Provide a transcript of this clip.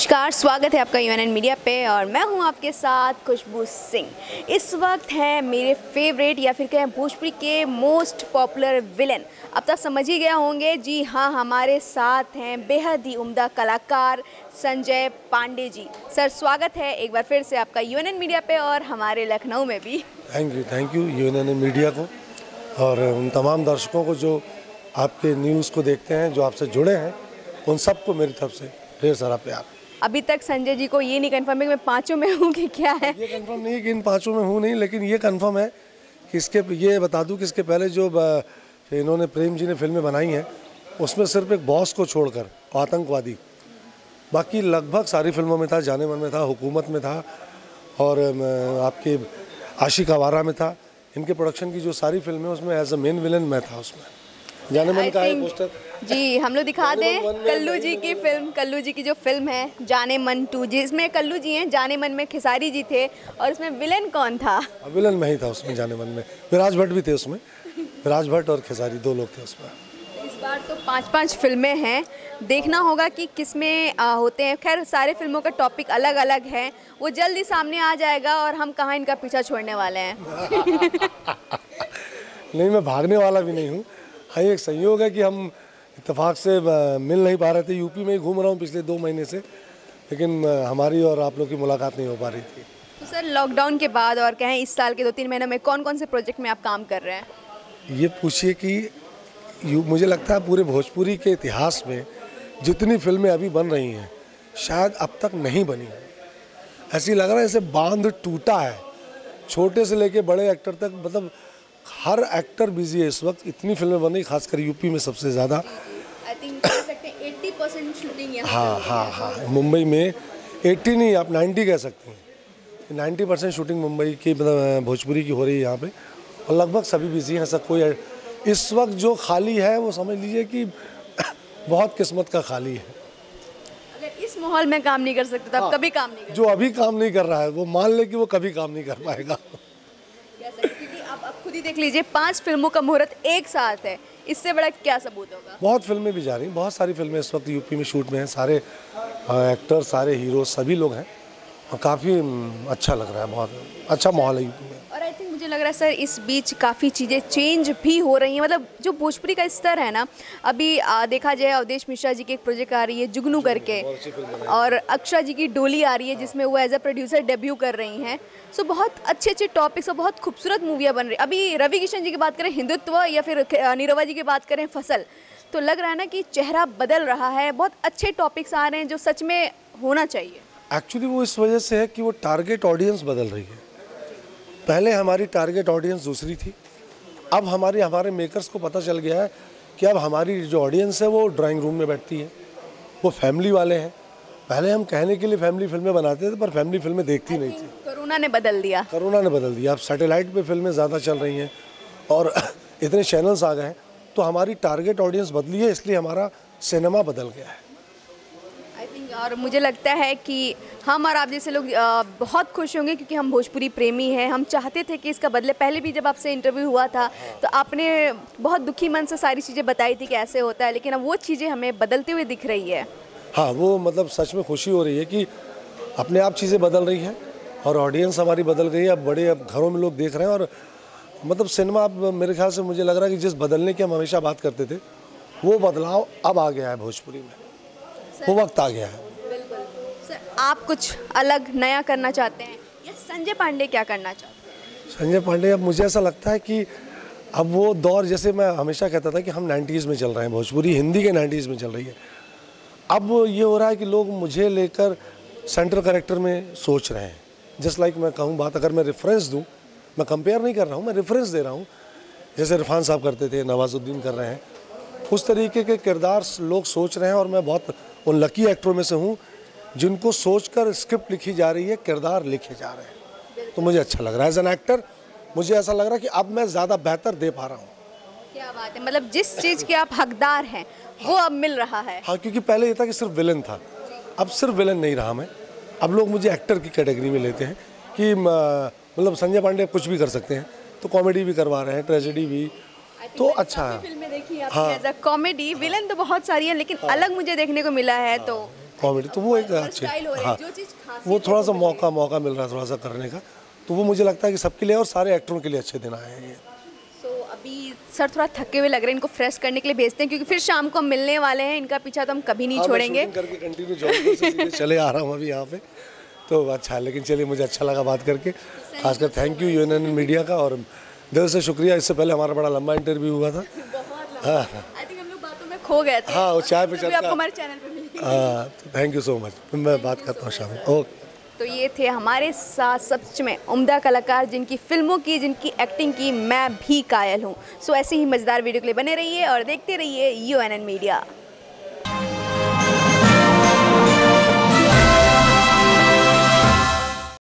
नमस्कार, स्वागत है आपका यूएनएन मीडिया पे और मैं हूं आपके साथ खुशबू सिंह। इस वक्त है मेरे फेवरेट या फिर कहें भोजपुरी के मोस्ट पॉपुलर विलेन। अब तक समझ ही गए होंगे, जी हाँ, हमारे साथ हैं बेहद ही उम्दा कलाकार संजय पांडे जी। सर, स्वागत है एक बार फिर से आपका यूएनएन मीडिया पे और हमारे लखनऊ में भी। थैंक यू यूएनएन मीडिया को और उन तमाम दर्शकों को जो आपके न्यूज़ को देखते हैं, जो आपसे जुड़े हैं, उन सबको मेरी तरफ से ढेर सारा प्यार। अभी तक संजय जी को ये नहीं कंफर्म है कि मैं पाँचों में हूँ कि क्या है? ये कंफर्म नहीं है कि इन पाँचों में हूँ नहीं, लेकिन ये कंफर्म है कि ये बता दूँ कि इसके पहले जो इन्होंने प्रेम जी ने फिल्में बनाई हैं, उसमें सिर्फ एक बॉस को छोड़कर आतंकवादी, बाकी लगभग सारी फिल्मों में था। जाने मन में था, हुकूमत में था और आपके आशिक आवारा में था। इनके प्रोडक्शन की जो सारी फिल्में उसमें एज अ मेन विलन मैं था उसमें। जाने मन का है पोस्टर जी, हम लोग दिखा दें कल्लू जी की फिल्म, कल्लू जी की जो फिल्म है जाने मन 2, जिसमें कल्लू जी हैं, जाने मन में खेसारी जी थे और उसमें विलन कौन था? विलन मैं ही था उसमें। जाने मन में विराज भट्ट भी थे उसमें, विराज भट्ट और खेसारी 2 लोग थे उसमें। इस बार तो 5-5 फिल्में हैं, देखना होगा कि किसमें होते हैं। खैर, सारे फिल्मों का टॉपिक अलग अलग है, वो जल्दी सामने आ जाएगा और हम कहाँ इनका पीछा छोड़ने वाले हैं। नहीं, मैं भागने वाला भी नहीं हूँ। हाँ, एक संयोग है कि हम इत्तेफाक से मिल नहीं पा रहे थे। यूपी में ही घूम रहा हूँ पिछले 2 महीने से, लेकिन हमारी और आप लोग की मुलाकात नहीं हो पा रही थी। तो सर, लॉकडाउन के बाद और कहें इस साल के 2-3 महीनों में कौन कौन से प्रोजेक्ट में आप काम कर रहे हैं? ये पूछिए कि मुझे लगता है पूरे भोजपुरी के इतिहास में जितनी फिल्में अभी बन रही हैं, शायद अब तक नहीं बनी हैं। ऐसी लग रहा है जैसे बांध टूटा है, छोटे से लेके बड़े एक्टर तक, मतलब हर एक्टर बिजी है इस वक्त। इतनी फिल्में बन रही, खासकर यूपी में सबसे ज़्यादा। आई थिंक कह सकते हैं 80% शूटिंग यहाँ। हाँ, मुंबई में 80 नहीं, आप 90 कह सकते हैं। 90% शूटिंग मुंबई की, मतलब भोजपुरी की हो रही है यहाँ पे, और लगभग सभी बिजी हैं। सब कोई इस वक्त जो खाली है वो समझ लीजिए कि बहुत किस्मत का खाली है। अगर इस माहौल में काम नहीं कर सकते तो आप कभी काम नहीं कर। जो अभी काम नहीं कर रहा है वो मान ले कि वो कभी काम नहीं कर पाएगा। क्योंकि आप खुद ही देख लीजिए, 5 फिल्मों का मुहूर्त एक साथ है, इससे बड़ा क्या सबूत होगा? बहुत फिल्में भी जा रही हैं, बहुत सारी फिल्में इस वक्त यूपी में शूट में हैं। सारे एक्टर, सारे हीरो, सभी लोग हैं और काफ़ी अच्छा लग रहा है। बहुत अच्छा माहौल है यूपी में। और आई थिंक मुझे लग रहा है सर, इस बीच काफ़ी चीज़ें चेंज भी हो रही हैं। मतलब जो भोजपुरी का स्तर है ना, अभी देखा जाए, अवधेश मिश्रा जी की एक प्रोजेक्ट आ रही है जुगनू करके, और अक्षरा जी की डोली आ रही है जिसमें वो एज अ प्रोड्यूसर डेब्यू कर रही हैं। सो बहुत अच्छे अच्छे टॉपिक्स और बहुत खूबसूरत मूवियाँ बन रही हैं। अभी रवि किशन जी की बात करें हिंदुत्व, या फिर नीरवा जी की बात करें फसल, तो लग रहा है ना कि चेहरा बदल रहा है। बहुत अच्छे टॉपिक्स आ रहे हैं जो सच में होना चाहिए। एक्चुअली वो इस वजह से है कि वो टारगेट ऑडियंस बदल रही है। पहले हमारी टारगेट ऑडियंस दूसरी थी, अब हमारे मेकर्स को पता चल गया है कि अब हमारी जो ऑडियंस है वो ड्राइंग रूम में बैठती है, वो फैमिली वाले हैं। पहले हम कहने के लिए फैमिली फिल्में बनाते थे, पर फैमिली फिल्में देखती नहीं थी। कोरोना ने बदल दिया। अब सैटेलाइट पे फिल्में ज़्यादा चल रही हैं और इतने चैनल्स आ गए हैं, तो हमारी टारगेट ऑडियंस बदली है, इसलिए हमारा सिनेमा बदल गया है। आई थिंक, और मुझे लगता है कि हम और आप जैसे लोग बहुत खुश होंगे, क्योंकि हम भोजपुरी प्रेमी हैं। हम चाहते थे कि इसका बदले। पहले भी जब आपसे इंटरव्यू हुआ था तो आपने बहुत दुखी मन से सारी चीज़ें बताई थी कि ऐसे होता है, लेकिन अब वो चीज़ें हमें बदलते हुए दिख रही है। हाँ, वो मतलब सच में खुशी हो रही है कि अपने आप चीज़ें बदल रही हैं और ऑडियंस हमारी बदल गई है। अब घरों में लोग देख रहे हैं और मतलब सिनेमा, अब मेरे ख्याल से मुझे लग रहा है कि जिस बदलने की हम हमेशा बात करते थे, वो बदलाव अब आ गया है भोजपुरी में, वो वक्त आ गया है। बिल्कुल सर, आप कुछ अलग नया करना चाहते हैं या संजय पांडे क्या करना चाहते हैं? संजय पांडे, अब मुझे ऐसा लगता है कि अब वो दौर, जैसे मैं हमेशा कहता था कि हम 90s में चल रहे हैं, भोजपुरी हिंदी के 90s में चल रही है। अब ये हो रहा है कि लोग मुझे लेकर सेंट्रल कैरेक्टर में सोच रहे हैं। जस्ट लाइक मैं कहूँ बात, अगर मैं रेफरेंस दूँ, मैं कंपेयर नहीं कर रहा हूँ, मैं रेफरेंस दे रहा हूँ। जैसे इरफान साहब करते थे, नवाजुद्दीन कर रहे हैं, उस तरीके के किरदार लोग सोच रहे हैं। और मैं बहुत उन लकी एक्टरों में से हूँ जिनको सोचकर स्क्रिप्ट लिखी जा रही है, किरदार लिखे जा रहे हैं। तो मुझे अच्छा लग रहा है एज एन एक्टर। मुझे ऐसा लग रहा है कि अब मैं ज़्यादा बेहतर दे पा रहा हूँ। क्या बात है, मतलब जिस चीज़ के आप हकदार हैं वो अब मिल रहा है। हाँ, क्योंकि पहले ये था कि सिर्फ विलन था, अब सिर्फ विलन नहीं रहा मैं। अब लोग मुझे एक्टर की कैटेगरी में लेते हैं कि मतलब संजय पांडे कुछ भी कर सकते हैं, तो कॉमेडी भी करवा रहे हैं, ट्रेजेडी भी, तो अच्छा है। फिल्में देखी आपने एज अ कॉमेडी, विलन तो बहुत सारी हैं, लेकिन अलग मुझे देखने को मिला है। तो कॉमेडी, तो वो एक अच्छी, स्टाइल हो रही है, हाँ, जो चीज़ खासियत वो थोड़ा सा है, वो मौका मिल रहा है थोड़ा सा करने का, तो वो मुझे लगता है कि सबके लिए और सारे एक्टरों के लिए अच्छे दिन आए हैं ये। सो अभी सर थोड़ा थके हुए लग रहे हैं, इनको फ्रेश करने के लिए भेजते हैं क्योंकि फिर शाम को हम मिलने वाले हैं, इनका पीछा तो हम कभी नहीं हाँ, मैं छोड़ेंगे। शूटिंग करके कंटिन्यू जॉब से सीधे चले आ रहा हूँ अभी यहाँ पे, तो अच्छा है। लेकिन चलिए, मुझे अच्छा लगा बात करके, खासकर थैंक यू यूएनएन मीडिया का, और दिल से शुक्रिया। इससे पहले हमारा बड़ा लंबा इंटरव्यू हुआ था। हाँ आई थिंक हम लोग बातों में खो गए थे। हाँ, वो चाय पे तो भी चर्चा। आपको हमारे चैनल पे मिलेगी। हाँ, थैंक यू सो मच। मैं बात करता हूँ शाम को। ओके। तो ये थे हमारे साथ सच में उम्दा कलाकार, जिनकी फिल्मों की, जिनकी एक्टिंग की मैं भी कायल हूँ। सो ऐसे ही मज़ेदार वीडियो के लिए बने रहिए और देखते रहिए यूएनएन मीडिया।